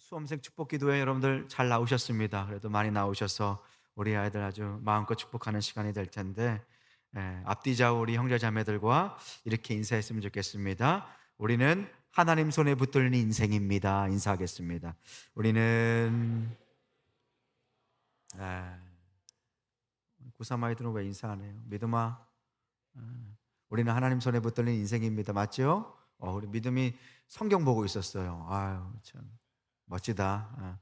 수험생 축복기도회 여러분들 잘 나오셨습니다. 그래도 많이 나오셔서 우리 아이들 아주 마음껏 축복하는 시간이 될 텐데, 앞뒤좌우 우리 형제자매들과 이렇게 인사했으면 좋겠습니다. 우리는 하나님 손에 붙들린 인생입니다. 인사하겠습니다. 우리는 에, 고3 아이들은 왜 인사 안 해요? 믿음아, 우리는 하나님 손에 붙들린 인생입니다. 맞죠? 우리 믿음이 성경 보고 있었어요. 아유, 참 멋지다.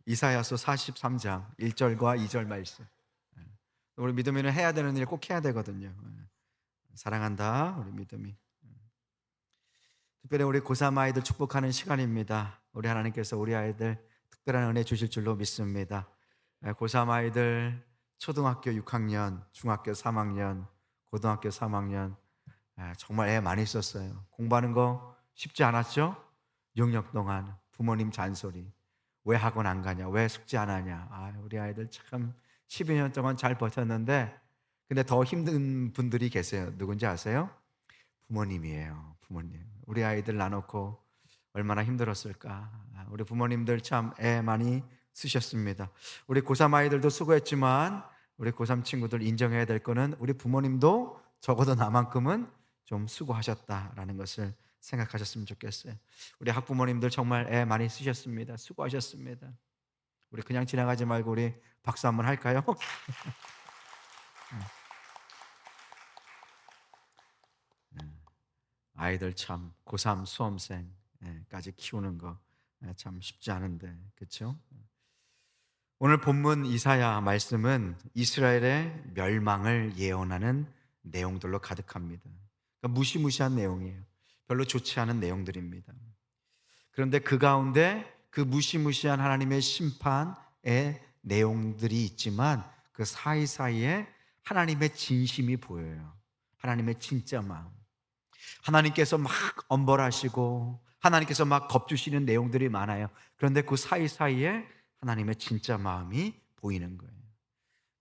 이사야서 43장 1절과 2절 말씀. 예. 우리 믿음이는 해야 되는 일 꼭 해야 되거든요. 사랑한다, 우리 믿음이. 특별히 우리 고3 아이들 축복하는 시간입니다. 우리 하나님께서 우리 아이들 특별한 은혜 주실 줄로 믿습니다. 고3 아이들 초등학교 6학년, 중학교 3학년, 고등학교 3학년, 정말 애 많이 썼어요. 공부하는 거 쉽지 않았죠? 6년 동안 부모님 잔소리. 왜 학원 안 가냐? 왜 숙제 안 하냐? 우리 아이들 참 12년 동안 잘 버텼는데, 근데 더 힘든 분들이 계세요. 누군지 아세요? 부모님이에요. 부모님. 우리 아이들 놔놓고 얼마나 힘들었을까. 우리 부모님들 참 애 많이 쓰셨습니다. 우리 고3 아이들도 수고했지만 우리 고3 친구들 인정해야 될 거는 우리 부모님도 적어도 나만큼은 좀 수고하셨다라는 것을 생각하셨으면 좋겠어요. 우리 학부모님들 정말 애 많이 쓰셨습니다. 수고하셨습니다. 우리 그냥 지나가지 말고 우리 박수 한번 할까요? 아이들 참 고3 수험생까지 키우는 거 참 쉽지 않은데, 그렇죠? 오늘 본문 이사야 말씀은 이스라엘의 멸망을 예언하는 내용들로 가득합니다. 그러니까 무시무시한 내용이에요. 별로 좋지 않은 내용들입니다. 그런데 그 가운데 그 무시무시한 하나님의 심판의 내용들이 있지만 그 사이사이에 하나님의 진심이 보여요. 하나님의 진짜 마음. 하나님께서 막 엄벌하시고 하나님께서 막 겁주시는 내용들이 많아요. 그런데 그 사이사이에 하나님의 진짜 마음이 보이는 거예요.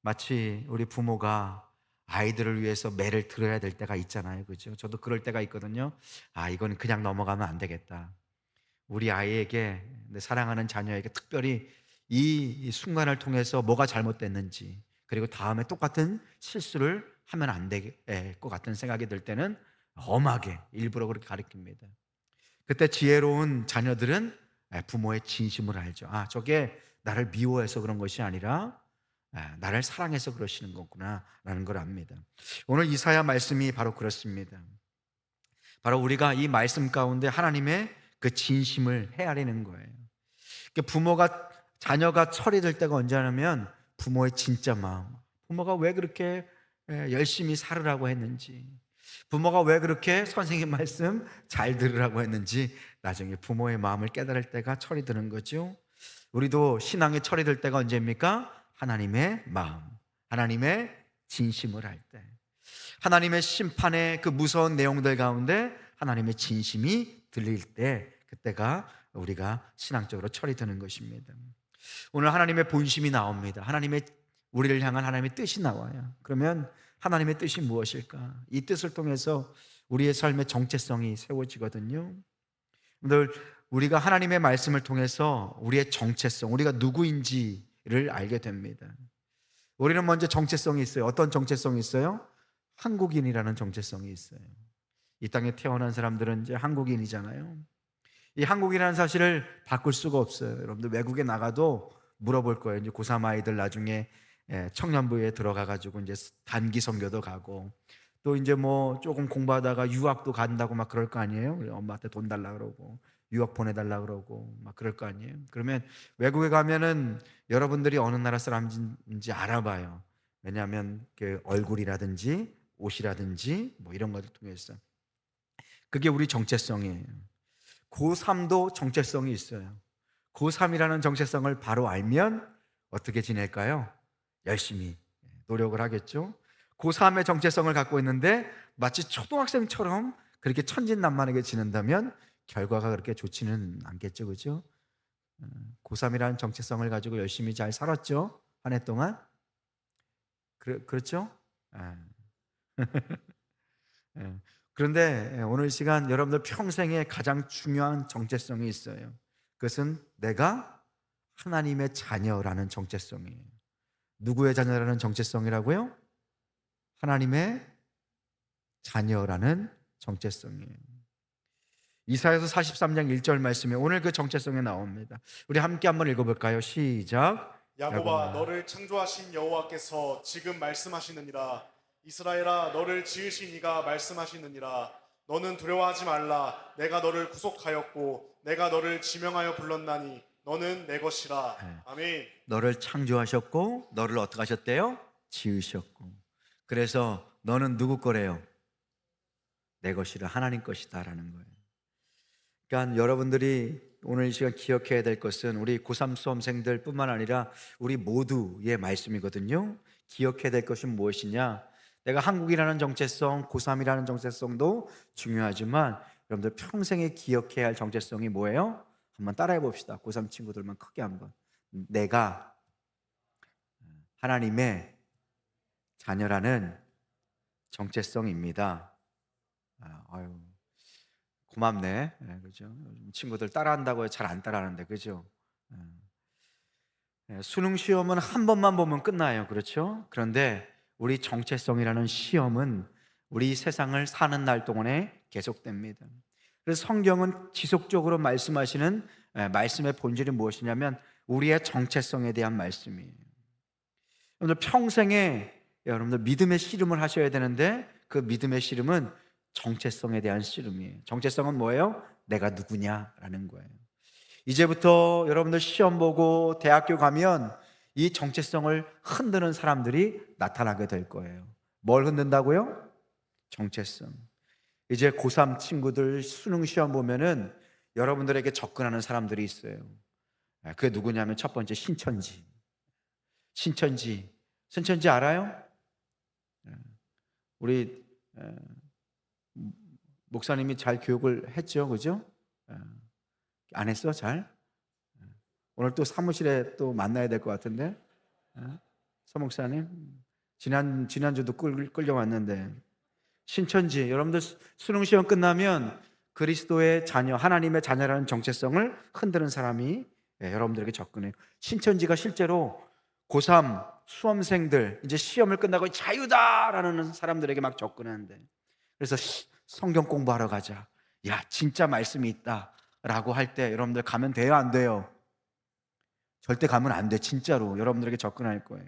마치 우리 부모가 아이들을 위해서 매를 들어야 될 때가 있잖아요. 그죠? 저도 그럴 때가 있거든요. 이건 그냥 넘어가면 안 되겠다. 우리 아이에게, 내 사랑하는 자녀에게 특별히 이 순간을 통해서 뭐가 잘못됐는지, 그리고 다음에 똑같은 실수를 하면 안 될 것 같은 생각이 들 때는 엄하게 일부러 그렇게 가르칩니다. 그때 지혜로운 자녀들은 부모의 진심을 알죠. 저게 나를 미워해서 그런 것이 아니라 나를 사랑해서 그러시는 거구나 라는 걸 압니다. 오늘 이사야 말씀이 바로 그렇습니다. 바로 우리가 이 말씀 가운데 하나님의 그 진심을 헤아리는 거예요. 부모가, 자녀가 처리될 때가 언제냐면 부모의 진짜 마음, 부모가 왜 그렇게 열심히 살으라고 했는지, 부모가 왜 그렇게 선생님 말씀 잘 들으라고 했는지 나중에 부모의 마음을 깨달을 때가 처리되는 거죠. 우리도 신앙의 처리될 때가 언제입니까? 하나님의 마음, 하나님의 진심을 할 때, 하나님의 심판의 그 무서운 내용들 가운데 하나님의 진심이 들릴 때, 그때가 우리가 신앙적으로 처리되는 것입니다. 오늘 하나님의 본심이 나옵니다. 하나님의, 우리를 향한 하나님의 뜻이 나와요. 그러면 하나님의 뜻이 무엇일까? 이 뜻을 통해서 우리의 삶의 정체성이 세워지거든요. 오늘 우리가 하나님의 말씀을 통해서 우리의 정체성, 우리가 누구인지를 알게 됩니다. 우리는 먼저 정체성이 있어요. 어떤 정체성이 있어요? 한국인이라는 정체성이 있어요. 이 땅에 태어난 사람들은 이제 한국인이잖아요. 이 한국이라는 사실을 바꿀 수가 없어요. 여러분들 외국에 나가도 물어볼 거예요. 이제 고3 아이들 나중에 청년부에 들어가 가지고 이제 단기 선교도 가고, 또 이제 뭐 조금 공부하다가 유학도 간다고 막 그럴 거 아니에요. 엄마한테 돈 달라 그러고 유학 보내달라 그러고 막 그럴 거 아니에요. 그러면 외국에 가면은 여러분들이 어느 나라 사람인지 알아봐요. 왜냐하면 그 얼굴이라든지 옷이라든지 뭐 이런 것을 통해서. 그게 우리 정체성이에요. 고3도 정체성이 있어요. 고3이라는 정체성을 바로 알면 어떻게 지낼까요? 열심히 노력을 하겠죠. 고3의 정체성을 갖고 있는데 마치 초등학생처럼 그렇게 천진난만하게 지낸다면 결과가 그렇게 좋지는 않겠죠. 그죠? 고3이라는 정체성을 가지고 열심히 잘 살았죠. 한 해 동안. 그렇죠? 아, 예. 그런데 오늘 시간 여러분들 평생에 가장 중요한 정체성이 있어요. 그것은 내가 하나님의 자녀라는 정체성이에요. 누구의 자녀라는 정체성이라고요? 하나님의 자녀라는 정체성이에요. 이사야서 43장 1절 말씀에 오늘 그 정체성이 나옵니다. 우리 함께 한번 읽어볼까요? 시작. 야곱아, 너를 창조하신 여호와께서 지금 말씀하시느니라. 이스라엘아, 너를 지으신 이가 말씀하시느니라. 너는 두려워하지 말라. 내가 너를 구속하였고 내가 너를 지명하여 불렀나니 너는 내 것이라. 아멘. 너를 창조하셨고 너를 어떻게 하셨대요? 지으셨고. 그래서 너는 누구 거래요? 내 것이라, 하나님 것이다 라는 거예요. 그러니까 여러분들이 오늘 이 시간 기억해야 될 것은 우리 고3 수험생들 뿐만 아니라 우리 모두의 말씀이거든요. 기억해야 될 것은 무엇이냐? 내가 한국이라는 정체성, 고3이라는 정체성도 중요하지만 여러분들 평생에 기억해야 할 정체성이 뭐예요? 한번 따라해 봅시다. 고3 친구들만 크게 한번. 내가 하나님의 자녀라는 정체성입니다. 아유, 고맙네. 네, 그죠? 친구들 따라한다고 잘 안 따라하는데, 그죠? 수능 시험은 한 번만 보면 끝나요. 그렇죠? 그런데 우리 정체성이라는 시험은 우리 세상을 사는 날 동안에 계속됩니다. 그래서 성경은 지속적으로 말씀하시는 말씀의 본질이 무엇이냐면 우리의 정체성에 대한 말씀이에요. 여러분들 평생에 여러분들 믿음의 씨름을 하셔야 되는데 그 믿음의 씨름은 정체성에 대한 씨름이에요. 정체성은 뭐예요? 내가 누구냐라는 거예요. 이제부터 여러분들 시험 보고 대학교 가면 이 정체성을 흔드는 사람들이 나타나게 될 거예요. 뭘 흔든다고요? 정체성. 이제 고3 친구들 수능 시험 보면은 여러분들에게 접근하는 사람들이 있어요. 그게 누구냐면 첫 번째 신천지. 신천지 알아요? 우리 목사님이 잘 교육을 했죠, 그죠? 안 했어, 잘? 오늘 또 사무실에 또 만나야 될 것 같은데, 서 목사님 지난주도 끌려왔는데 신천지 여러분들 수능 시험 끝나면 그리스도의 자녀, 하나님의 자녀라는 정체성을 흔드는 사람이 여러분들에게 접근해요. 신천지가 실제로 고3 수험생들 이제 시험을 끝나고 자유다라는 사람들에게 막 접근하는데, 그래서 성경 공부하러 가자. 야, 진짜 말씀이 있다라고 할 때 여러분들 가면 돼요, 안 돼요? 절대 가면 안 돼. 진짜로 여러분들에게 접근할 거예요.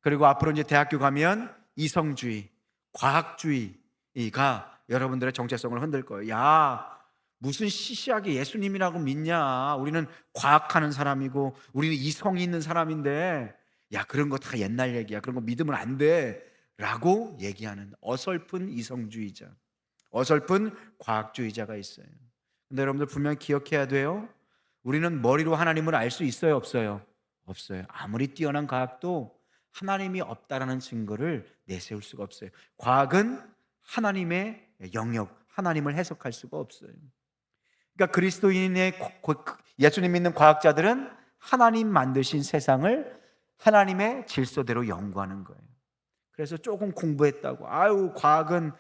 그리고 앞으로 이제 대학교 가면 이성주의, 과학주의가 여러분들의 정체성을 흔들 거예요. 야, 무슨 시시하게 예수님이라고 믿냐? 우리는 과학하는 사람이고 우리는 이성이 있는 사람인데, 야, 그런 거 다 옛날 얘기야. 그런 거 믿으면 안 돼 라고 얘기하는 어설픈 이성주의자, 어설픈 과학주의자가 있어요. 근데 여러분들 분명히 기억해야 돼요. 우리는 머리로 하나님을 알 수 있어요, 없어요? 없어요. 아무리 뛰어난 과학도 하나님이 없다라는 증거를 내세울 수가 없어요. 과학은 하나님의 영역, 하나님을 해석할 수가 없어요. 그러니까 그리스도인의 예수님 믿는 과학자들은 하나님 만드신 세상을 하나님의 질서대로 연구하는 거예요. 그래서 조금 공부했다고 아유 과학은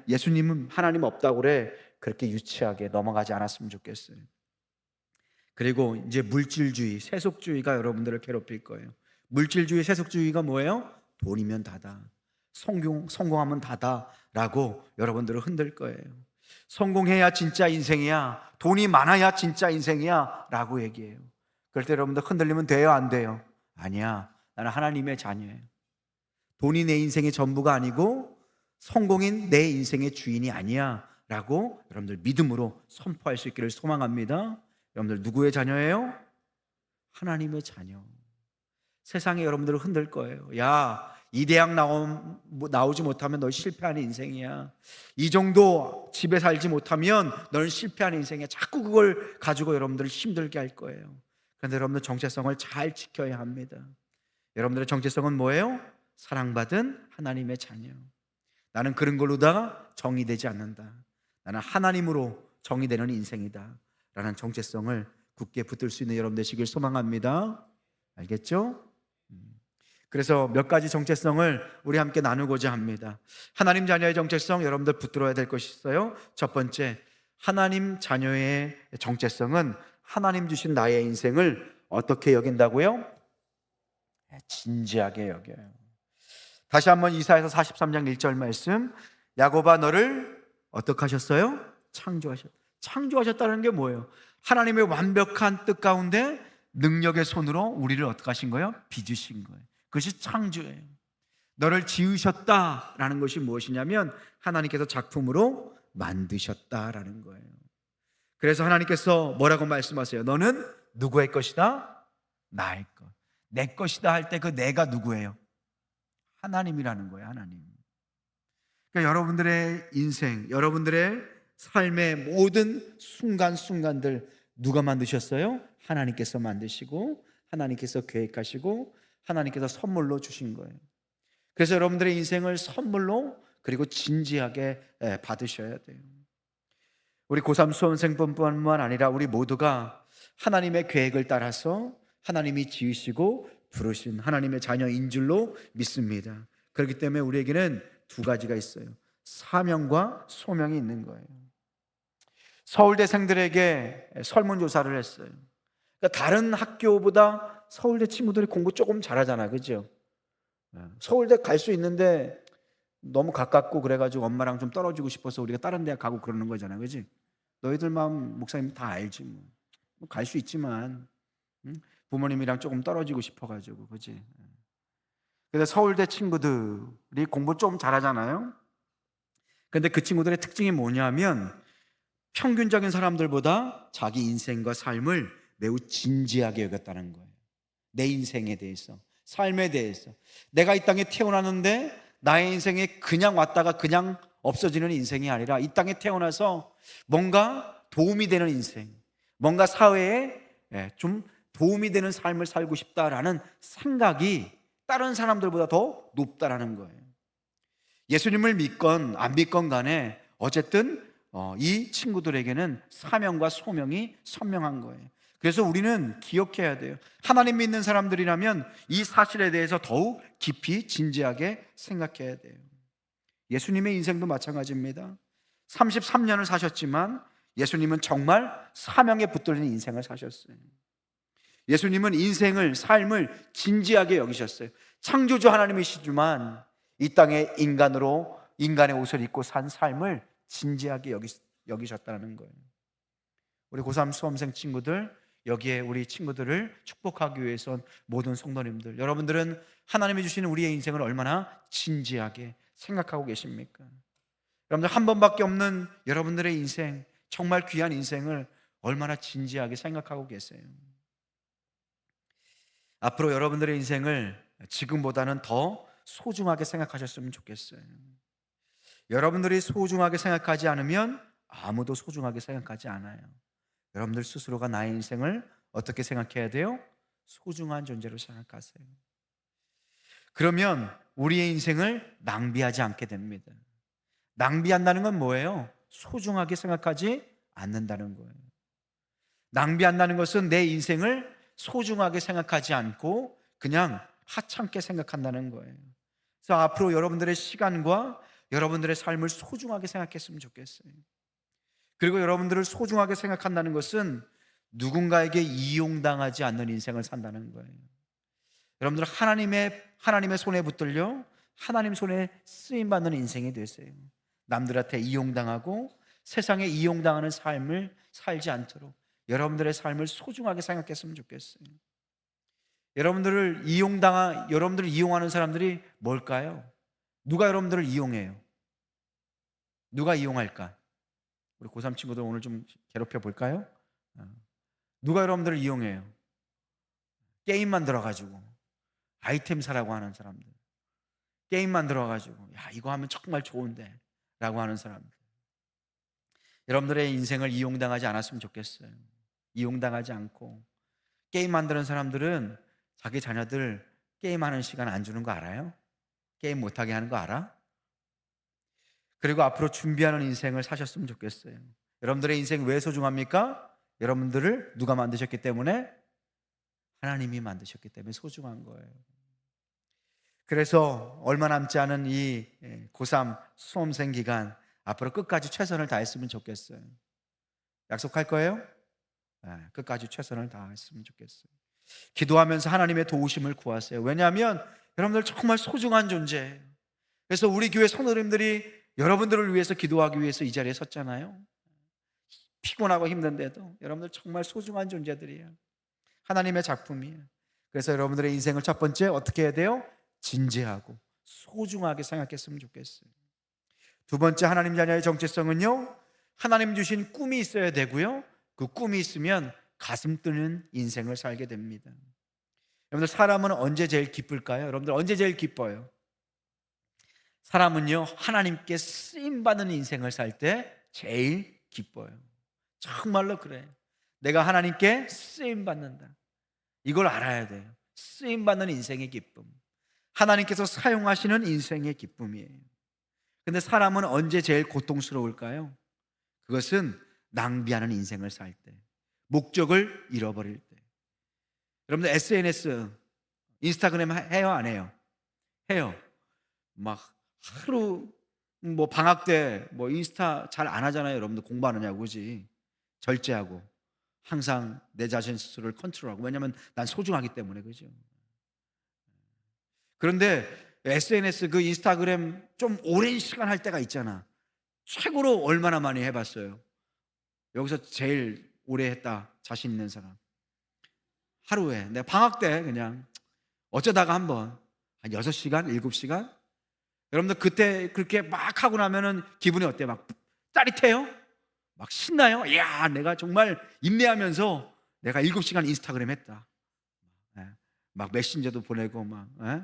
예수님은 하나님 없다고 그래, 그렇게 유치하게 넘어가지 않았으면 좋겠어요. 그리고 이제 물질주의, 세속주의가 여러분들을 괴롭힐 거예요. 물질주의, 세속주의가 뭐예요? 돈이면 다다, 성공하면 다다라고 여러분들을 흔들 거예요. 성공해야 진짜 인생이야, 돈이 많아야 진짜 인생이야 라고 얘기해요. 그럴 때 여러분들 흔들리면 돼요, 안 돼요? 아니야, 나는 하나님의 자녀예요. 돈이 내 인생의 전부가 아니고 성공인 내 인생의 주인이 아니야 라고 여러분들 믿음으로 선포할 수 있기를 소망합니다. 여러분들 누구의 자녀예요? 하나님의 자녀. 세상에 여러분들을 흔들 거예요. 야, 이 대학 나오지 못하면 너 실패하는 인생이야. 이 정도 집에 살지 못하면 너는 실패하는 인생이야. 자꾸 그걸 가지고 여러분들을 힘들게 할 거예요. 그런데 여러분들 정체성을 잘 지켜야 합니다. 여러분들의 정체성은 뭐예요? 사랑받은 하나님의 자녀. 나는 그런 걸로다가 정의되지 않는다. 나는 하나님으로 정의되는 인생이다 라는 정체성을 굳게 붙들 수 있는 여러분 되시길 소망합니다. 알겠죠? 그래서 몇 가지 정체성을 우리 함께 나누고자 합니다. 하나님 자녀의 정체성 여러분들 붙들어야 될 것이 있어요. 첫 번째, 하나님 자녀의 정체성은 하나님 주신 나의 인생을 어떻게 여긴다고요? 진지하게 여겨요. 다시 한번 이사야서 43장 1절 말씀, 야곱아 너를 어떻게 하셨어요? 창조하셨다는 게 뭐예요? 하나님의 완벽한 뜻 가운데 능력의 손으로 우리를 어떻게 하신 거예요? 빚으신 거예요. 그것이 창조예요. 너를 지으셨다라는 것이 무엇이냐면 하나님께서 작품으로 만드셨다라는 거예요. 그래서 하나님께서 뭐라고 말씀하세요? 너는 누구의 것이다? 나의 것. 내 것이다 할 때 그 내가 누구예요? 하나님이라는 거예요. 하나님. 그러니까 여러분들의 인생, 여러분들의 삶의 모든 순간순간들 누가 만드셨어요? 하나님께서 만드시고 하나님께서 계획하시고 하나님께서 선물로 주신 거예요. 그래서 여러분들의 인생을 선물로 그리고 진지하게 받으셔야 돼요. 우리 고3 수험생뿐만 아니라 우리 모두가 하나님의 계획을 따라서 하나님이 지으시고 부르신 하나님의 자녀인 줄로 믿습니다. 그렇기 때문에 우리에게는 두 가지가 있어요. 사명과 소명이 있는 거예요. 서울대생들에게 설문조사를 했어요. 그러니까 다른 학교보다 서울대 친구들이 공부 조금 잘하잖아, 그죠? 서울대 갈 수 있는데 너무 가깝고 그래가지고 엄마랑 좀 떨어지고 싶어서 우리가 다른 대학 가고 그러는 거잖아, 그지? 너희들 마음 목사님 다 알지 뭐. 갈 수 있지만 부모님이랑 조금 떨어지고 싶어가지고, 그지? 근데 서울대 친구들이 공부 좀 잘하잖아요. 근데 그 친구들의 특징이 뭐냐면 평균적인 사람들보다 자기 인생과 삶을 매우 진지하게 여겼다는 거예요. 내 인생에 대해서, 삶에 대해서. 내가 이 땅에 태어났는데 나의 인생에 그냥 왔다가 그냥 없어지는 인생이 아니라 이 땅에 태어나서 뭔가 도움이 되는 인생, 뭔가 사회에 좀 도움이 되는 삶을 살고 싶다라는 생각이 다른 사람들보다 더 높다라는 거예요. 예수님을 믿건 안 믿건 간에 어쨌든 이 친구들에게는 사명과 소명이 선명한 거예요. 그래서 우리는 기억해야 돼요. 하나님 믿는 사람들이라면 이 사실에 대해서 더욱 깊이 진지하게 생각해야 돼요. 예수님의 인생도 마찬가지입니다. 33년을 사셨지만 예수님은 정말 사명에 붙들린 인생을 사셨어요. 예수님은 인생을, 삶을 진지하게 여기셨어요. 창조주 하나님이시지만 이 땅에 인간으로 인간의 옷을 입고 산 삶을 진지하게 여기셨다는 거예요. 우리 고3 수험생 친구들, 여기에 우리 친구들을 축복하기 위해서 모든 성도님들, 여러분들은 하나님이 주시는 우리의 인생을 얼마나 진지하게 생각하고 계십니까? 여러분들 한 번밖에 없는 여러분들의 인생, 정말 귀한 인생을 얼마나 진지하게 생각하고 계세요? 앞으로 여러분들의 인생을 지금보다는 더 소중하게 생각하셨으면 좋겠어요. 여러분들이 소중하게 생각하지 않으면 아무도 소중하게 생각하지 않아요. 여러분들 스스로가 나의 인생을 어떻게 생각해야 돼요? 소중한 존재로 생각하세요. 그러면 우리의 인생을 낭비하지 않게 됩니다. 낭비한다는 건 뭐예요? 소중하게 생각하지 않는다는 거예요. 낭비한다는 것은 내 인생을 소중하게 생각하지 않고 그냥 하찮게 생각한다는 거예요. 그래서 앞으로 여러분들의 시간과 여러분들의 삶을 소중하게 생각했으면 좋겠어요. 그리고 여러분들을 소중하게 생각한다는 것은 누군가에게 이용당하지 않는 인생을 산다는 거예요. 여러분들 하나님의 손에 붙들려 하나님 손에 쓰임받는 인생이 되세요. 남들한테 이용당하고 세상에 이용당하는 삶을 살지 않도록 여러분들의 삶을 소중하게 생각했으면 좋겠어요. 여러분들을 이용하는 사람들이 뭘까요? 누가 여러분들을 이용해요? 누가 이용할까? 우리 고3 친구들 오늘 좀 괴롭혀 볼까요? 누가 여러분들을 이용해요? 게임만 들어가지고 아이템 사라고 하는 사람들, 게임만 들어가지고 야 이거 하면 정말 좋은데 라고 하는 사람들. 여러분들의 인생을 이용당하지 않았으면 좋겠어요. 이용당하지 않고 게임 만드는 사람들은 자기 자녀들 게임하는 시간 안 주는 거 알아요? 게임 못하게 하는 거 알아? 그리고 앞으로 준비하는 인생을 사셨으면 좋겠어요. 여러분들의 인생 왜 소중합니까? 여러분들을 누가 만드셨기 때문에? 하나님이 만드셨기 때문에 소중한 거예요. 그래서 얼마 남지 않은 이 고3 수험생 기간 앞으로 끝까지 최선을 다했으면 좋겠어요. 약속할 거예요? 끝까지 최선을 다했으면 좋겠어요. 기도하면서 하나님의 도우심을 구하세요. 왜냐하면 여러분들 정말 소중한 존재예요. 그래서 우리 교회 성도님들이 여러분들을 위해서 기도하기 위해서 이 자리에 섰잖아요. 피곤하고 힘든데도 여러분들 정말 소중한 존재들이에요. 하나님의 작품이에요. 그래서 여러분들의 인생을 첫 번째 어떻게 해야 돼요? 진지하고 소중하게 생각했으면 좋겠어요. 두 번째, 하나님 자녀의 정체성은요, 하나님 주신 꿈이 있어야 되고요, 그 꿈이 있으면 가슴 뜨는 인생을 살게 됩니다. 여러분들, 사람은 언제 제일 기쁠까요? 여러분들 언제 제일 기뻐요? 사람은요, 하나님께 쓰임받는 인생을 살 때 제일 기뻐요. 정말로 그래요. 내가 하나님께 쓰임받는다, 이걸 알아야 돼요. 쓰임받는 인생의 기쁨, 하나님께서 사용하시는 인생의 기쁨이에요. 근데 사람은 언제 제일 고통스러울까요? 그것은 낭비하는 인생을 살 때, 목적을 잃어버릴 때. 여러분들 SNS, 인스타그램 해요, 안 해요? 해요. 막 하루 뭐 방학 때 뭐 인스타 잘 안 하잖아요. 여러분들 공부하느냐고, 그지? 절제하고 항상 내 자신 스스로를 컨트롤하고, 왜냐하면 난 소중하기 때문에, 그죠? 그런데 SNS, 그 인스타그램 좀 오랜 시간 할 때가 있잖아. 최고로 얼마나 많이 해봤어요? 여기서 제일 오래 했다 자신 있는 사람. 하루에 내가 방학 때 그냥 어쩌다가 한번 한 6시간, 7시간. 여러분들 그때 그렇게 막 하고 나면은 기분이 어때요? 막 짜릿해요? 막 신나요? 이야, 내가 정말 인내하면서 내가 7시간 인스타그램 했다. 예. 막 메신저도 보내고 막, 예?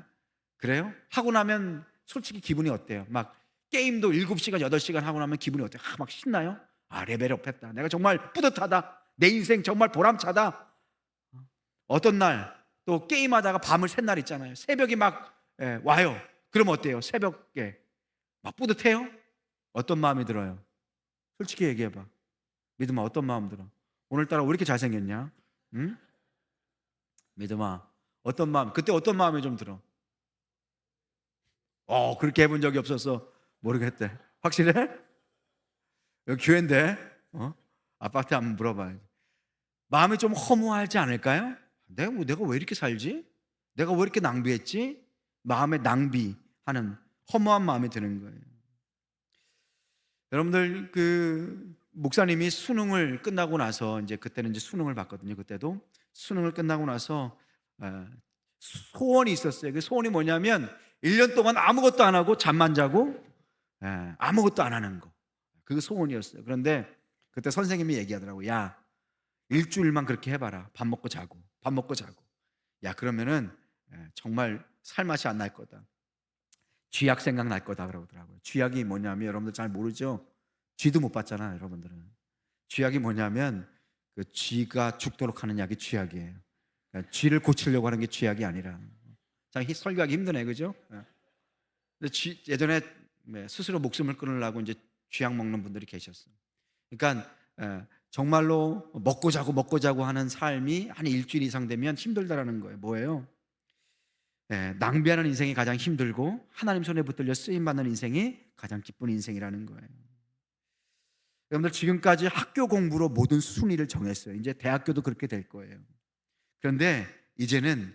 그래요? 하고 나면 솔직히 기분이 어때요? 막 게임도 7시간, 8시간 하고 나면 기분이 어때요? 막 신나요? 레벨업 했다. 내가 정말 뿌듯하다. 내 인생 정말 보람차다. 어떤 날 또 게임하다가 밤을 샌 날 있잖아요. 새벽이 막 와요. 그럼 어때요? 새벽에 막 뿌듯해요? 어떤 마음이 들어요? 솔직히 얘기해봐. 믿음아, 어떤 마음 들어? 오늘따라 왜 이렇게 잘생겼냐? 응? 믿음아, 어떤 마음? 그때 어떤 마음이 좀 들어? 그렇게 해본 적이 없어서 모르겠대. 확실해? 여기 교회인데, 아파트 한번 물어봐요. 마음이 좀 허무하지 않을까요? 내가 왜 이렇게 살지? 내가 왜 이렇게 낭비했지? 마음에 낭비하는 허무한 마음이 드는 거예요. 여러분들, 그 목사님이 수능을 끝나고 나서, 이제 그때는 이제 수능을 봤거든요. 그때도 수능을 끝나고 나서 소원이 있었어요. 그 소원이 뭐냐면 1년 동안 아무것도 안 하고 잠만 자고 아무것도 안 하는 거. 그게 소원이었어요. 그런데 그때 선생님이 얘기하더라고요. 야, 일주일만 그렇게 해봐라. 밥 먹고 자고 밥 먹고 자고. 야, 그러면은 정말 살맛이 안 날 거다. 쥐약 생각 날 거다 그러더라고요. 쥐약이 뭐냐면, 여러분들 잘 모르죠? 쥐도 못 봤잖아요, 여러분들은. 쥐약이 뭐냐면 그 쥐가 죽도록 하는 약이 쥐약이에요. 그러니까 쥐를 고치려고 하는 게 쥐약이 아니라. 참 설교하기 힘드네, 그죠? 근데 예전에 스스로 목숨을 끊으려고 이제 쥐약 먹는 분들이 계셨어요. 그러니까 정말로 먹고 자고 하는 삶이 한 일주일 이상 되면 힘들다라는 거예요. 뭐예요? 낭비하는 인생이 가장 힘들고 하나님 손에 붙들려 쓰임받는 인생이 가장 기쁜 인생이라는 거예요. 여러분들, 지금까지 학교 공부로 모든 순위를 정했어요. 이제 대학교도 그렇게 될 거예요. 그런데 이제는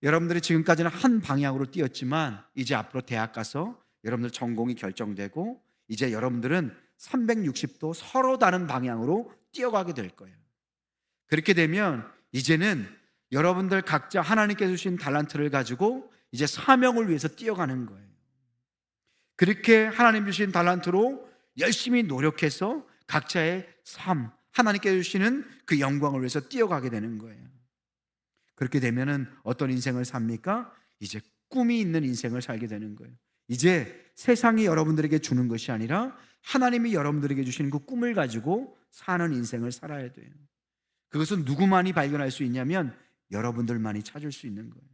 여러분들이 지금까지는 한 방향으로 뛰었지만, 이제 앞으로 대학 가서 여러분들 전공이 결정되고, 이제 여러분들은 360도 서로 다른 방향으로 뛰어가게 될 거예요. 그렇게 되면 이제는 여러분들 각자 하나님께서 주신 달란트를 가지고 이제 사명을 위해서 뛰어가는 거예요. 그렇게 하나님 주신 달란트로 열심히 노력해서 각자의 삶, 하나님께서 주시는 그 영광을 위해서 뛰어가게 되는 거예요. 그렇게 되면은 어떤 인생을 삽니까? 이제 꿈이 있는 인생을 살게 되는 거예요. 이제 세상이 여러분들에게 주는 것이 아니라 하나님이 여러분들에게 주시는 그 꿈을 가지고 사는 인생을 살아야 돼요. 그것은 누구만이 발견할 수 있냐면 여러분들만이 찾을 수 있는 거예요.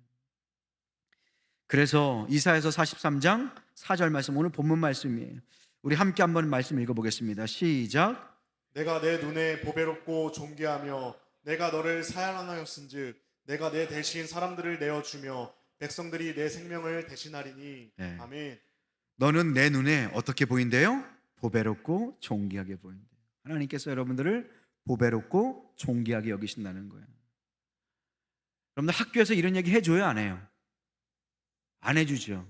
그래서 이사야서 43장 4절 말씀, 오늘 본문 말씀이에요. 우리 함께 한번 말씀 읽어보겠습니다. 시작. 내가 내 눈에 보배롭고 존귀하며 내가 너를 사랑하였은즉 내가 내 대신 사람들을 내어주며 백성들이 내 생명을 대신하리니. 네. 아멘. 너는 내 눈에 어떻게 보인대요? 보배롭고 존귀하게 보인대요. 하나님께서 여러분들을 보배롭고 존귀하게 여기신다는 거예요. 여러분들 학교에서 이런 얘기 해줘요, 안 해요? 안 해주죠.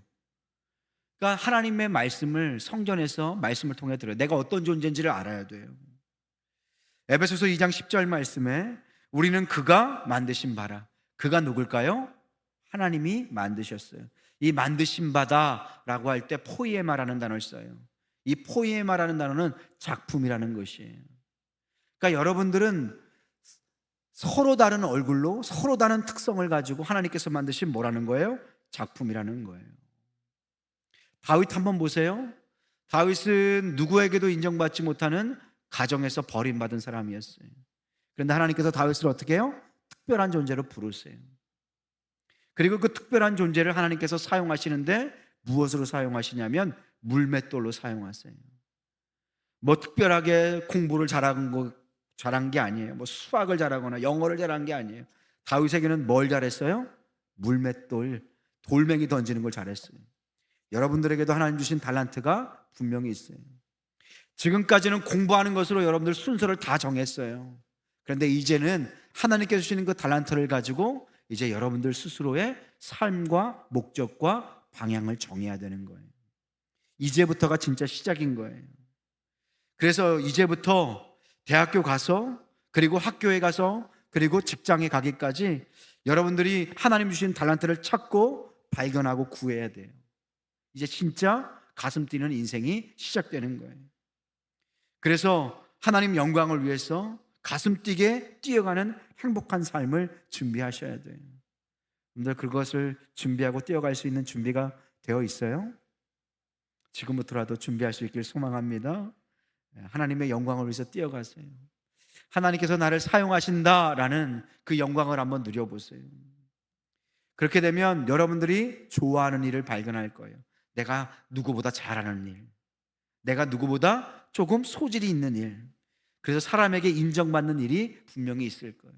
그러니까 하나님의 말씀을 성전에서 말씀을 통해 들어요. 내가 어떤 존재인지를 알아야 돼요. 에베소서 2장 10절 말씀에 우리는 그가 만드신 바라. 그가 누굴까요? 하나님이 만드셨어요. 이 만드신 바다라고 할 때 포이에마라는 단어를 써요. 이 포이에마라는 단어는 작품이라는 것이에요. 그러니까 여러분들은 서로 다른 얼굴로 서로 다른 특성을 가지고 하나님께서 만드신 뭐라는 거예요? 작품이라는 거예요. 다윗 한번 보세요. 다윗은 누구에게도 인정받지 못하는 가정에서 버림받은 사람이었어요. 그런데 하나님께서 다윗을 어떻게 해요? 특별한 존재로 부르세요. 그리고 그 특별한 존재를 하나님께서 사용하시는데 무엇으로 사용하시냐면 물맷돌로 사용하세요. 뭐 특별하게 공부를 잘한 게 아니에요. 뭐 수학을 잘하거나 영어를 잘한 게 아니에요. 다윗에게는 뭘 잘했어요? 물맷돌, 돌멩이 던지는 걸 잘했어요. 여러분들에게도 하나님 주신 달란트가 분명히 있어요. 지금까지는 공부하는 것으로 여러분들 순서를 다 정했어요. 그런데 이제는 하나님께서 주시는 그 달란트를 가지고 이제 여러분들 스스로의 삶과 목적과 방향을 정해야 되는 거예요. 이제부터가 진짜 시작인 거예요. 그래서 이제부터 대학교 가서, 그리고 학교에 가서, 그리고 직장에 가기까지 여러분들이 하나님 주신 달란트를 찾고 발견하고 구해야 돼요. 이제 진짜 가슴 뛰는 인생이 시작되는 거예요. 그래서 하나님 영광을 위해서 가슴 뛰게 뛰어가는 행복한 삶을 준비하셔야 돼요. 여러분들 그것을 준비하고 뛰어갈 수 있는 준비가 되어 있어요? 지금부터라도 준비할 수 있길 소망합니다. 하나님의 영광을 위해서 뛰어가세요. 하나님께서 나를 사용하신다라는 그 영광을 한번 누려보세요. 그렇게 되면 여러분들이 좋아하는 일을 발견할 거예요. 내가 누구보다 잘하는 일, 내가 누구보다 조금 소질이 있는 일, 그래서 사람에게 인정받는 일이 분명히 있을 거예요.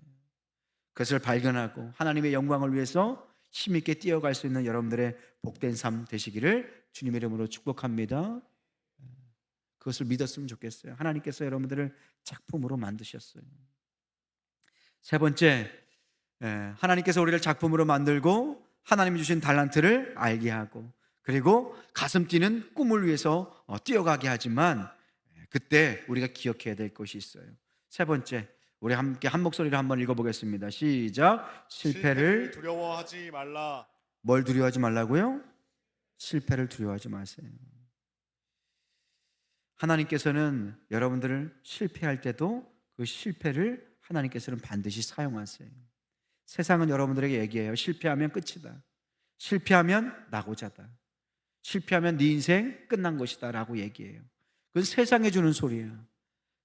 그것을 발견하고 하나님의 영광을 위해서 힘있게 뛰어갈 수 있는 여러분들의 복된 삶 되시기를 주님의 이름으로 축복합니다. 그것을 믿었으면 좋겠어요. 하나님께서 여러분들을 작품으로 만드셨어요. 세 번째, 하나님께서 우리를 작품으로 만들고 하나님이 주신 달란트를 알게 하고, 그리고 가슴 뛰는 꿈을 위해서 뛰어가게 하지만 그때 우리가 기억해야 될 것이 있어요. 세 번째, 우리 함께 한 목소리로 한번 읽어보겠습니다. 시작. 실패를 두려워하지 말라. 뭘 두려워하지 말라고요? 실패를 두려워하지 마세요. 하나님께서는 여러분들을 실패할 때도 그 실패를 하나님께서는 반드시 사용하세요. 세상은 여러분들에게 얘기해요. 실패하면 끝이다. 실패하면 낙오자다. 실패하면 네 인생 끝난 것이다 라고 얘기해요. 그건 세상에 주는 소리예요.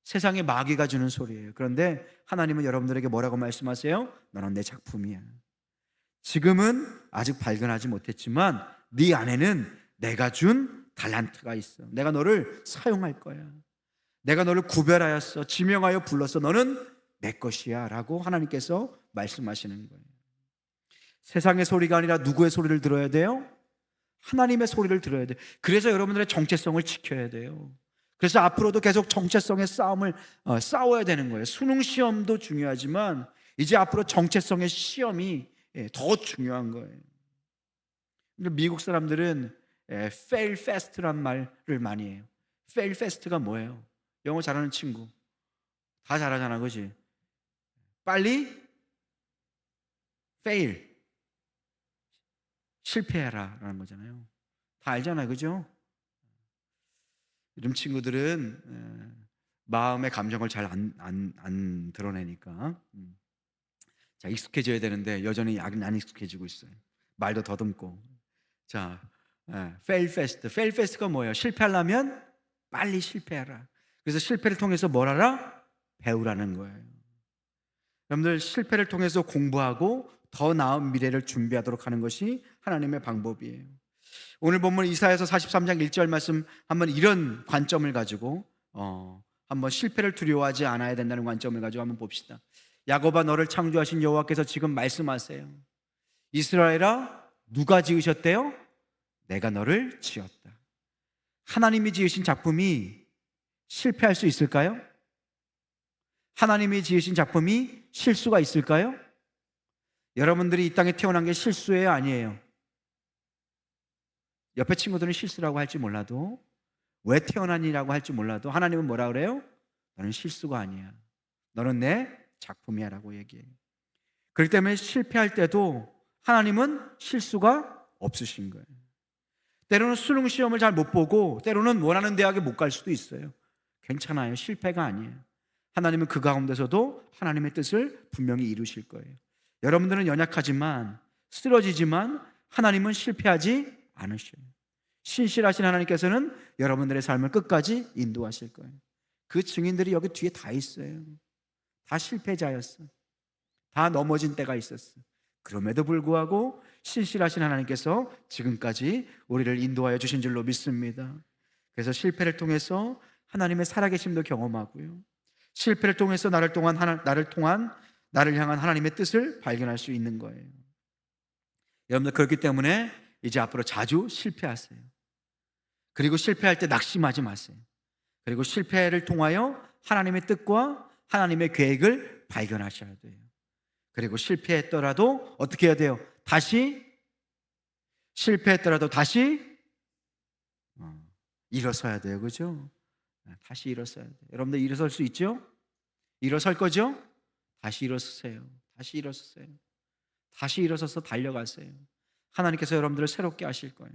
세상의 마귀가 주는 소리예요. 그런데 하나님은 여러분들에게 뭐라고 말씀하세요? 너는 내 작품이야. 지금은 아직 발견하지 못했지만 네 안에는 내가 준 달란트가 있어. 내가 너를 사용할 거야. 내가 너를 구별하였어. 지명하여 불렀어. 너는 내 것이야 라고 하나님께서 말씀하시는 거예요. 세상의 소리가 아니라 누구의 소리를 들어야 돼요? 하나님의 소리를 들어야 돼요. 그래서 여러분들의 정체성을 지켜야 돼요. 그래서 앞으로도 계속 정체성의 싸움을 싸워야 되는 거예요. 수능 시험도 중요하지만 이제 앞으로 정체성의 시험이 더 중요한 거예요. 미국 사람들은 fail fast란 말을 많이 해요. fail fast가 뭐예요? 영어 잘하는 친구 다 잘하잖아, 그지? 빨리 fail, 실패해라 라는 거잖아요. 다 알잖아요, 그죠? 요즘 친구들은 마음의 감정을 잘 안 드러내니까 자, 익숙해져야 되는데 여전히 안 익숙해지고 있어요. 말도 더듬고. 자, fail fast. fail fast가 뭐예요? 실패하려면 빨리 실패하라. 그래서 실패를 통해서 뭘 하라? 배우라는 거예요. 여러분들 실패를 통해서 공부하고 더 나은 미래를 준비하도록 하는 것이 하나님의 방법이에요. 오늘 본문 이사야서 43장 1절 말씀 한번 이런 관점을 가지고 한번 실패를 두려워하지 않아야 된다는 관점을 가지고 한번 봅시다. 야곱아, 너를 창조하신 여호와께서 지금 말씀하세요. 이스라엘아, 누가 지으셨대요? 내가 너를 지었다. 하나님이 지으신 작품이 실패할 수 있을까요? 하나님이 지으신 작품이 실수가 있을까요? 여러분들이 이 땅에 태어난 게 실수예요, 아니에요? 옆에 친구들은 실수라고 할지 몰라도, 왜 태어난이라고 할지 몰라도 하나님은 뭐라 그래요? 너는 실수가 아니야. 너는 내 작품이야 라고 얘기해요. 그렇기 때문에 실패할 때도 하나님은 실수가 없으신 거예요. 때로는 수능 시험을 잘 못 보고 때로는 원하는 대학에 못 갈 수도 있어요. 괜찮아요. 실패가 아니에요. 하나님은 그 가운데서도 하나님의 뜻을 분명히 이루실 거예요. 여러분들은 연약하지만, 쓰러지지만 하나님은 실패하지 않으셔요. 신실하신 하나님께서는 여러분들의 삶을 끝까지 인도하실 거예요. 그 증인들이 여기 뒤에 다 있어요. 다 실패자였어. 다 넘어진 때가 있었어. 그럼에도 불구하고 신실하신 하나님께서 지금까지 우리를 인도하여 주신 줄로 믿습니다. 그래서 실패를 통해서 하나님의 살아계심도 경험하고요, 실패를 통해서 나를 향한 하나님의 뜻을 발견할 수 있는 거예요. 여러분들, 그렇기 때문에 이제 앞으로 자주 실패하세요. 그리고 실패할 때 낙심하지 마세요. 그리고 실패를 통하여 하나님의 뜻과 하나님의 계획을 발견하셔야 돼요. 그리고 실패했더라도 어떻게 해야 돼요? 실패했더라도 다시 일어서야 돼요. 그죠? 다시 일어서야 돼요. 여러분들 일어설 수 있죠? 일어설 거죠? 다시 일어서세요. 다시 일어서세요. 다시 일어서서 달려가세요. 하나님께서 여러분들을 새롭게 하실 거예요.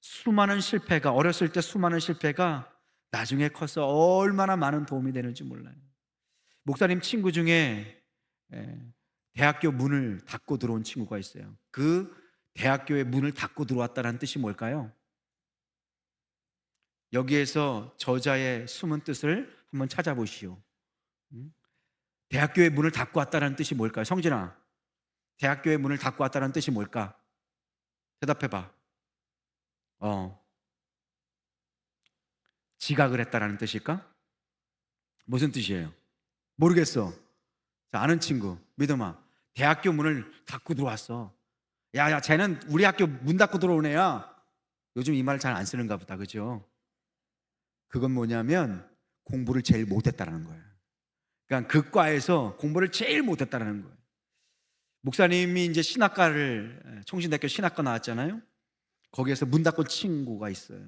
수많은 실패가, 어렸을 때 수많은 실패가 나중에 커서 얼마나 많은 도움이 되는지 몰라요. 목사님 친구 중에 대학교 문을 닫고 들어온 친구가 있어요. 그 대학교의 문을 닫고 들어왔다는 뜻이 뭘까요? 여기에서 저자의 숨은 뜻을 한번 찾아보시오. 대학교의 문을 닫고 왔다는 뜻이 뭘까요? 성진아, 대학교의 문을 닫고 왔다는 뜻이 뭘까? 대답해봐. 지각을 했다라는 뜻일까? 무슨 뜻이에요? 모르겠어. 자, 아는 친구, 믿음아, 대학교 문을 닫고 들어왔어. 야, 쟤는 우리 학교 문 닫고 들어온 애야. 요즘 이 말 잘 안 쓰는가 보다, 그죠? 그건 뭐냐면 공부를 제일 못했다라는 거예요. 그러니까 그 과에서 공부를 제일 못했다라는 거예요. 목사님이 이제 총신대학교 신학과 나왔잖아요. 거기에서 문 닫고 친구가 있어요.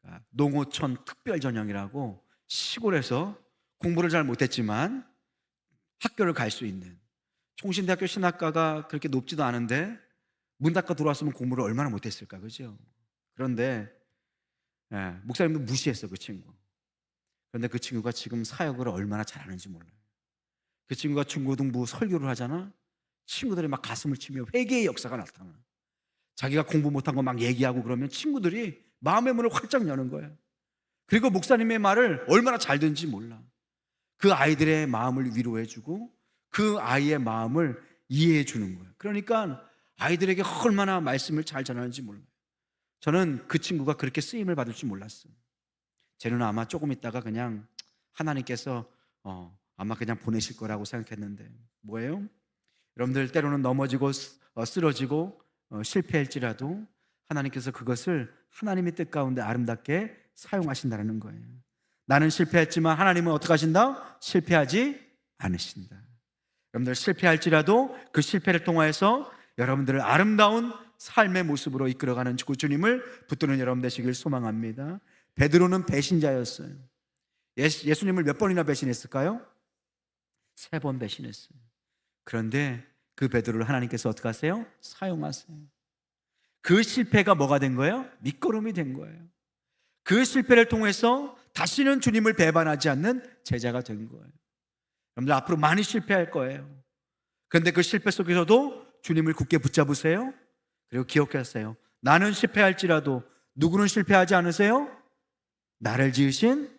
그러니까 농어촌 특별전형이라고 시골에서 공부를 잘 못했지만 학교를 갈 수 있는, 총신대학교 신학과가 그렇게 높지도 않은데 문 닫고 들어왔으면 공부를 얼마나 못했을까, 그죠? 그런데 목사님도 무시했어, 그 친구. 그런데 그 친구가 지금 사역을 얼마나 잘하는지 몰라요. 그 친구가 중고등부 설교를 하잖아. 친구들이 막 가슴을 치며 회개의 역사가 나타나. 자기가 공부 못한 거 막 얘기하고 그러면 친구들이 마음의 문을 활짝 여는 거예요. 그리고 목사님의 말을 얼마나 잘 듣는지 몰라. 그 아이들의 마음을 위로해주고 그 아이의 마음을 이해해 주는 거예요. 그러니까 아이들에게 얼마나 말씀을 잘 전하는지 몰라요. 저는 그 친구가 그렇게 쓰임을 받을 줄 몰랐어요. 쟤는 아마 조금 있다가 그냥 하나님께서 아마 그냥 보내실 거라고 생각했는데 뭐예요? 여러분들, 때로는 넘어지고 쓰러지고 실패할지라도 하나님께서 그것을 하나님의 뜻 가운데 아름답게 사용하신다는 거예요. 나는 실패했지만 하나님은 어떻게 하신다? 실패하지 않으신다. 여러분들, 실패할지라도 그 실패를 통하여서 여러분들을 아름다운 삶의 모습으로 이끌어가는 주님을 붙드는 여러분 되시길 소망합니다. 베드로는 배신자였어요. 예수님을 몇 번이나 배신했을까요? 3번 배신했어요. 그런데 그 베드로를 하나님께서 어떻게 하세요? 사용하세요. 그 실패가 뭐가 된 거예요? 밑거름이 된 거예요. 그 실패를 통해서 다시는 주님을 배반하지 않는 제자가 된 거예요. 여러분들, 앞으로 많이 실패할 거예요. 그런데 그 실패 속에서도 주님을 굳게 붙잡으세요. 그리고 기억하세요. 나는 실패할지라도 누구는 실패하지 않으세요? 나를 지으신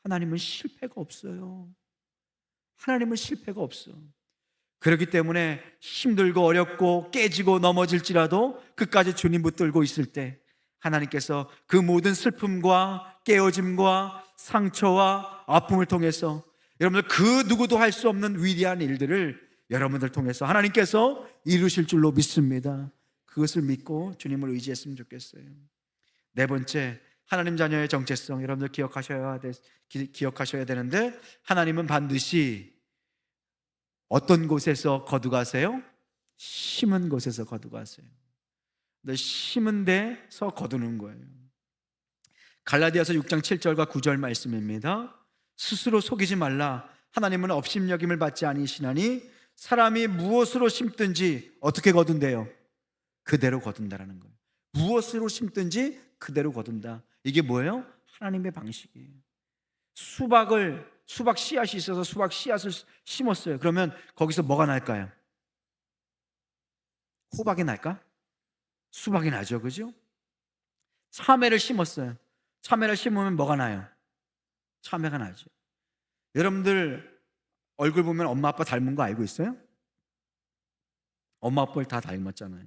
하나님은 실패가 없어요. 하나님은 실패가 없어. 그렇기 때문에 힘들고 어렵고 깨지고 넘어질지라도 끝까지 주님 붙들고 있을 때 하나님께서 그 모든 슬픔과 깨어짐과 상처와 아픔을 통해서 여러분들, 그 누구도 할 수 없는 위대한 일들을 여러분들 통해서 하나님께서 이루실 줄로 믿습니다. 그것을 믿고 주님을 의지했으면 좋겠어요. 4번째, 하나님 자녀의 정체성 여러분들 기억하셔야 되는데, 하나님은 반드시 어떤 곳에서 거두가세요? 심은 곳에서 거두가세요. 근데 심은 데서 거두는 거예요. 갈라디아서 6장 7절과 9절 말씀입니다. 스스로 속이지 말라. 하나님은 업신여김을 받지 아니시나니 사람이 무엇으로 심든지 어떻게 거둔대요? 그대로 거둔다라는 거예요. 무엇으로 심든지 그대로 거둔다. 이게 뭐예요? 하나님의 방식이에요. 수박 씨앗이 있어서 수박 씨앗을 심었어요. 그러면 거기서 뭐가 날까요? 호박이 날까? 수박이 나죠, 그죠? 참외를 심었어요. 참외를 심으면 뭐가 나요? 참외가 나죠. 여러분들 얼굴 보면 엄마 아빠 닮은 거 알고 있어요? 엄마 아빠를 다 닮았잖아요.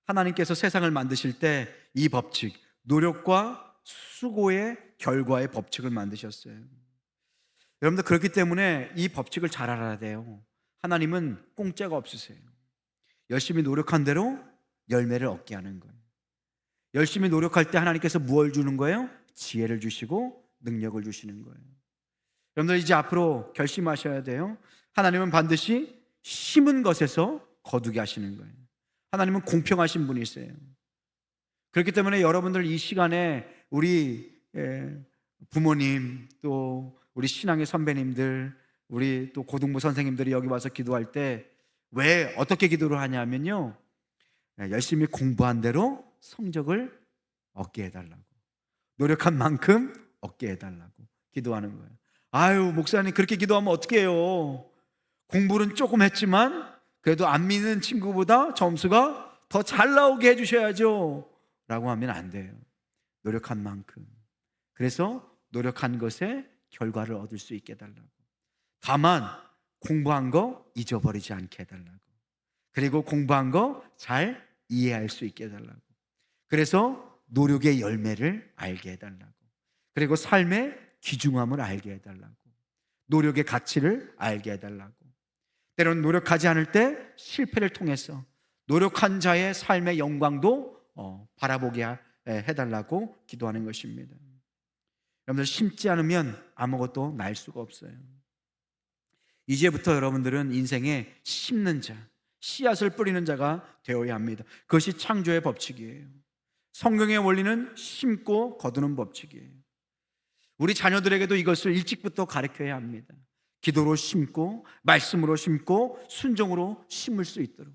하나님께서 세상을 만드실 때 이 법칙, 노력과 수고의 결과의 법칙을 만드셨어요. 여러분들 그렇기 때문에 이 법칙을 잘 알아야 돼요. 하나님은 공짜가 없으세요. 열심히 노력한 대로 열매를 얻게 하는 거예요. 열심히 노력할 때 하나님께서 무엇을 주는 거예요? 지혜를 주시고 능력을 주시는 거예요. 여러분들 이제 앞으로 결심하셔야 돼요. 하나님은 반드시 심은 것에서 거두게 하시는 거예요. 하나님은 공평하신 분이세요. 그렇기 때문에 여러분들 이 시간에 우리 부모님, 또 우리 신앙의 선배님들, 우리 또 고등부 선생님들이 여기 와서 기도할 때 왜 어떻게 기도를 하냐면요, 열심히 공부한 대로 성적을 얻게 해달라고, 노력한 만큼 얻게 해달라고 기도하는 거예요. 아유, 목사님 그렇게 기도하면 어떻게 해요? 공부는 조금 했지만 그래도 안 믿는 친구보다 점수가 더 잘 나오게 해주셔야죠 라고 하면 안 돼요. 노력한 만큼. 그래서 노력한 것에 결과를 얻을 수 있게 해달라고. 다만 공부한 거 잊어버리지 않게 해달라고. 그리고 공부한 거 잘 이해할 수 있게 해달라고. 그래서 노력의 열매를 알게 해달라고. 그리고 삶의 귀중함을 알게 해달라고. 노력의 가치를 알게 해달라고. 때로는 노력하지 않을 때 실패를 통해서 노력한 자의 삶의 영광도 바라보게 해달라고 기도하는 것입니다. 여러분들 심지 않으면 아무것도 날 수가 없어요. 이제부터 여러분들은 인생에 심는 자, 씨앗을 뿌리는 자가 되어야 합니다. 그것이 창조의 법칙이에요. 성경의 원리는 심고 거두는 법칙이에요. 우리 자녀들에게도 이것을 일찍부터 가르쳐야 합니다. 기도로 심고 말씀으로 심고 순종으로 심을 수 있도록.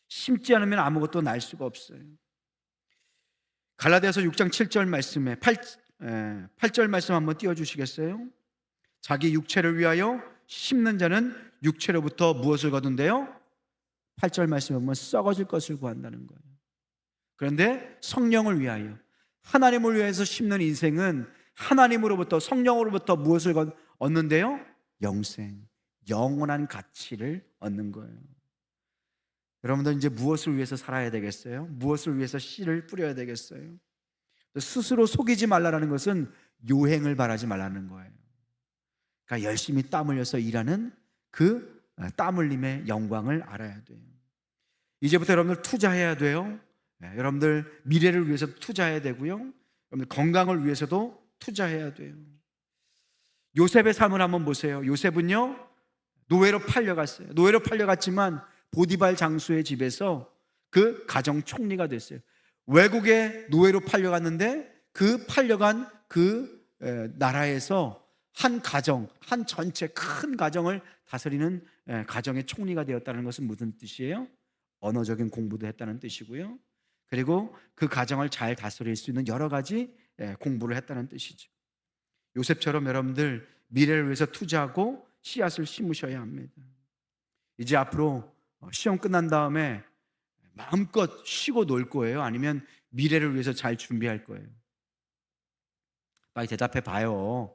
심지 않으면 아무것도 날 수가 없어요. 갈라디아서 6장 7절 말씀에 8절 말씀 한번 띄워주시겠어요? 자기 육체를 위하여 심는 자는 육체로부터 무엇을 거둔대요? 8절 말씀에 보면 썩어질 것을 구한다는 거예요. 그런데 성령을 위하여, 하나님을 위해서 심는 인생은 하나님으로부터, 성령으로부터 무엇을 얻는데요? 영생, 영원한 가치를 얻는 거예요. 여러분들 이제 무엇을 위해서 살아야 되겠어요? 무엇을 위해서 씨를 뿌려야 되겠어요? 스스로 속이지 말라는 것은 요행을 바라지 말라는 거예요. 그러니까 열심히 땀 흘려서 일하는 그 땀 흘림의 영광을 알아야 돼요. 이제부터 여러분들 투자해야 돼요. 여러분들 미래를 위해서 투자해야 되고요. 여러분들 건강을 위해서도 투자해야 돼요. 요셉의 삶을 한번 보세요. 요셉은요, 노예로 팔려갔어요. 노예로 팔려갔지만 보디발 장수의 집에서 그 가정 총리가 됐어요. 외국에 노예로 팔려갔는데 그 팔려간 그 나라에서 한 가정, 한 전체 큰 가정을 다스리는 가정의 총리가 되었다는 것은 무슨 뜻이에요? 언어적인 공부도 했다는 뜻이고요. 그리고 그 가정을 잘 다스릴 수 있는 여러 가지 공부를 했다는 뜻이죠. 요셉처럼 여러분들 미래를 위해서 투자하고 씨앗을 심으셔야 합니다. 이제 앞으로 시험 끝난 다음에 마음껏 쉬고 놀 거예요? 아니면 미래를 위해서 잘 준비할 거예요? 빨리 대답해 봐요.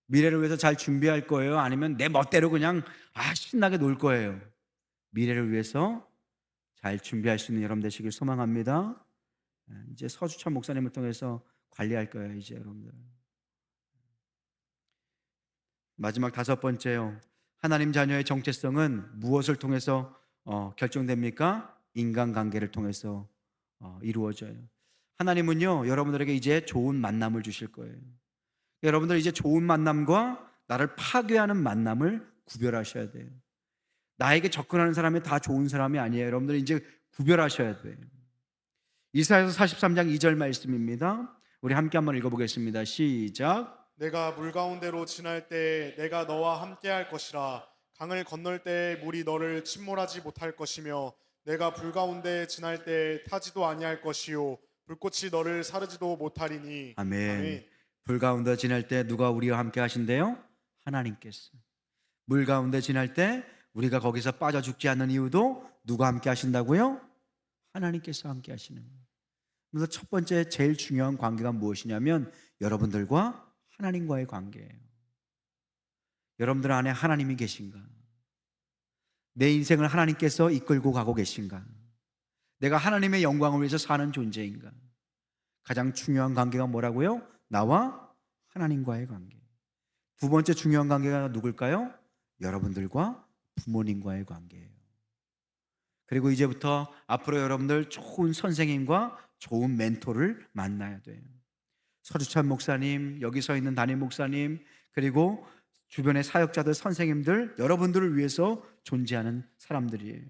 미래를 위해서 잘 준비할 거예요? 아니면 내 멋대로 그냥 신나게 놀 거예요? 미래를 위해서 잘 준비할 수 있는 여러분 되시길 소망합니다. 이제 서주찬 목사님을 통해서 관리할 거예요, 이제 여러분들. 마지막 5번째요. 하나님 자녀의 정체성은 무엇을 통해서 결정됩니까? 인간관계를 통해서 이루어져요. 하나님은요, 여러분들에게 이제 좋은 만남을 주실 거예요. 여러분들 이제 좋은 만남과 나를 파괴하는 만남을 구별하셔야 돼요. 나에게 접근하는 사람이 다 좋은 사람이 아니에요. 여러분들 이제 구별하셔야 돼요. 이사야서 43장 2절 말씀입니다. 우리 함께 한번 읽어보겠습니다. 시작. 내가 물 가운데로 지날 때 내가 너와 함께할 것이라. 강을 건널 때 물이 너를 침몰하지 못할 것이며 내가 불 가운데 지날 때 타지도 아니할 것이요 불꽃이 너를 사르지도 못하리니. 아멘. 불 가운데 지날 때 누가 우리와 함께 하신대요? 하나님께서. 물 가운데 지날 때 우리가 거기서 빠져 죽지 않는 이유도 누가 함께 하신다고요? 하나님께서 함께 하시는 거예요. 그래서 첫 번째 제일 중요한 관계가 무엇이냐면 여러분들과 하나님과의 관계예요. 여러분들 안에 하나님이 계신가? 내 인생을 하나님께서 이끌고 가고 계신가? 내가 하나님의 영광을 위해서 사는 존재인가? 가장 중요한 관계가 뭐라고요? 나와 하나님과의 관계. 두 번째 중요한 관계가 누굴까요? 여러분들과 부모님과의 관계예요. 그리고 이제부터 앞으로 여러분들 좋은 선생님과 좋은 멘토를 만나야 돼요. 서주찬 목사님, 여기 서 있는 담임 목사님, 그리고 주변의 사역자들, 선생님들, 여러분들을 위해서 존재하는 사람들이에요.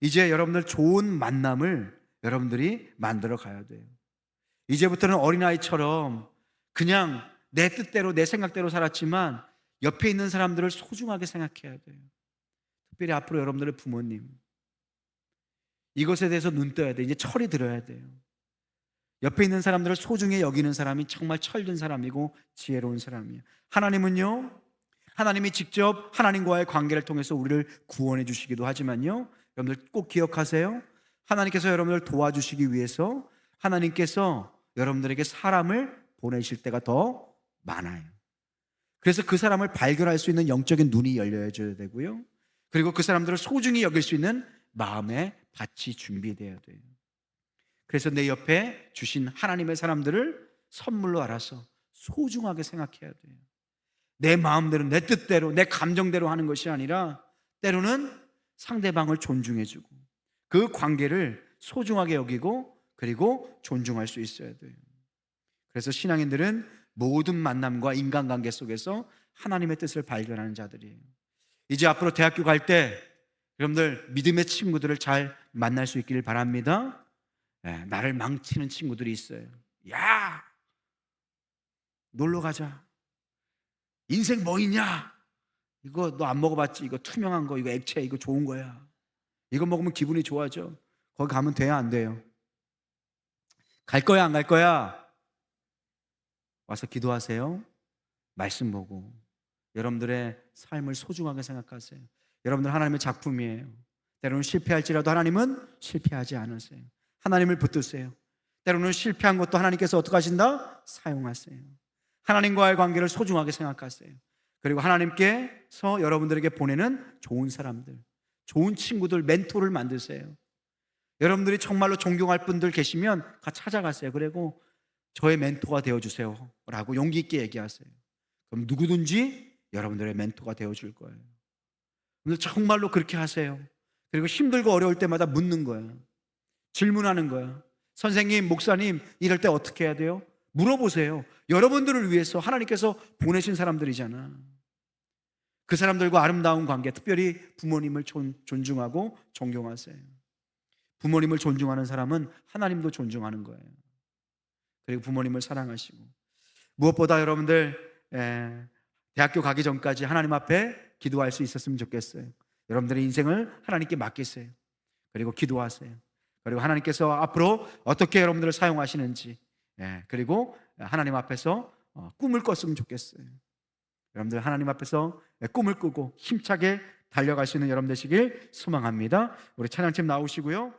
이제 여러분들 좋은 만남을 여러분들이 만들어 가야 돼요. 이제부터는 어린아이처럼 그냥 내 뜻대로 내 생각대로 살았지만 옆에 있는 사람들을 소중하게 생각해야 돼요. 특별히 앞으로 여러분들의 부모님, 이것에 대해서 눈 떠야 돼요. 이제 철이 들어야 돼요. 옆에 있는 사람들을 소중히 여기는 사람이 정말 철든 사람이고 지혜로운 사람이에요. 하나님은요, 하나님이 직접 하나님과의 관계를 통해서 우리를 구원해 주시기도 하지만요, 여러분들 꼭 기억하세요. 하나님께서 여러분을 도와주시기 위해서 하나님께서 여러분들에게 사람을 보내실 때가 더 많아요. 그래서 그 사람을 발견할 수 있는 영적인 눈이 열려줘야 되고요, 그리고 그 사람들을 소중히 여길 수 있는 마음의 밭이 준비되어야 돼요. 그래서 내 옆에 주신 하나님의 사람들을 선물로 알아서 소중하게 생각해야 돼요. 내 마음대로, 내 뜻대로, 내 감정대로 하는 것이 아니라 때로는 상대방을 존중해주고 그 관계를 소중하게 여기고 그리고 존중할 수 있어야 돼요. 그래서 신앙인들은 모든 만남과 인간관계 속에서 하나님의 뜻을 발견하는 자들이에요. 이제 앞으로 대학교 갈 때 여러분들 믿음의 친구들을 잘 만날 수 있기를 바랍니다. 나를 망치는 친구들이 있어요. 야, 놀러 가자. 인생 뭐 있냐? 이거 너 안 먹어봤지? 이거 투명한 거, 이거 액체, 이거 좋은 거야. 이거 먹으면 기분이 좋아져. 거기 가면 돼야 안 돼요? 갈 거야, 안 갈 거야? 와서 기도하세요. 말씀 보고 여러분들의 삶을 소중하게 생각하세요. 여러분들 하나님의 작품이에요. 때로는 실패할지라도 하나님은 실패하지 않으세요. 하나님을 붙드세요. 때로는 실패한 것도 하나님께서 어떻게 하신다? 사용하세요. 하나님과의 관계를 소중하게 생각하세요. 그리고 하나님께서 여러분들에게 보내는 좋은 사람들, 좋은 친구들, 멘토를 만드세요. 여러분들이 정말로 존경할 분들 계시면 같이 찾아가세요. 그리고 저의 멘토가 되어주세요 라고 용기 있게 얘기하세요. 그럼 누구든지 여러분들의 멘토가 되어줄 거예요. 오늘 정말로 그렇게 하세요. 그리고 힘들고 어려울 때마다 묻는 거예요. 질문하는 거예요. 선생님, 목사님, 이럴 때 어떻게 해야 돼요? 물어보세요. 여러분들을 위해서 하나님께서 보내신 사람들이잖아. 그 사람들과 아름다운 관계, 특별히 부모님을 존중하고 존경하세요. 부모님을 존중하는 사람은 하나님도 존중하는 거예요. 그리고 부모님을 사랑하시고, 무엇보다 여러분들 대학교 가기 전까지 하나님 앞에 기도할 수 있었으면 좋겠어요. 여러분들의 인생을 하나님께 맡기세요. 그리고 기도하세요. 그리고 하나님께서 앞으로 어떻게 여러분들을 사용하시는지, 그리고 하나님 앞에서 꿈을 꿨으면 좋겠어요. 여러분들 하나님 앞에서 꿈을 꾸고 힘차게 달려갈 수 있는 여러분 되시길 소망합니다. 우리 찬양팀 나오시고요.